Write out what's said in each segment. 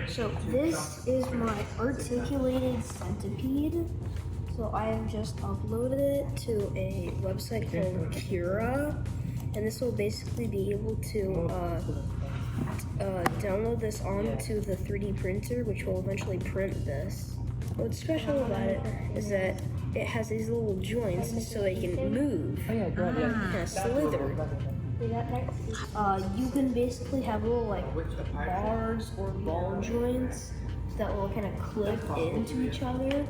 So this is my articulated centipede. So I have just uploaded it to a website called Cura, and this will basically be able to download this onto the 3D printer, which will eventually print this. What's special about it is that it has these little joints so they can move, kind of slither. You can basically have little like bars or ball joints that will kind of clip into each other,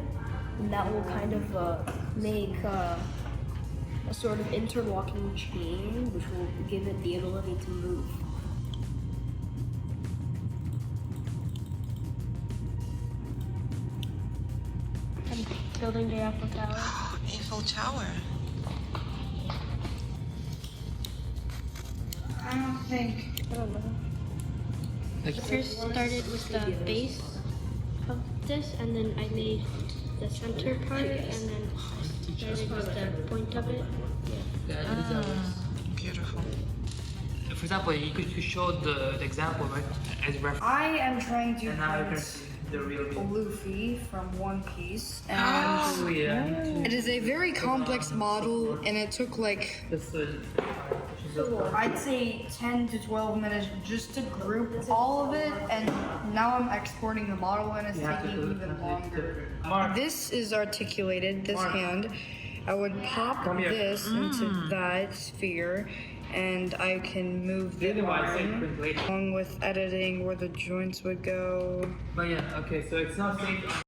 and that will kind of make a sort of interlocking chain, which will give it the ability to move. I'm building the Eiffel Tower. Eiffel Tower. I don't know. I first started with the base of this, and then I made the center part, and then I started with the point of it. Beautiful. For example, you could show the example, right, as reference. I am trying to And now you can print see the real deal. Luffy from One Piece, and Oh, yeah. it is a very complex model, and it took like I'd say 10 to 12 minutes just to group all of it, and now I'm exporting the model and it's taking even longer. This is articulated, this hand. I would pop this into that sphere, and I can move the arm along with editing where the joints would go. But yeah, okay, so it's not safe.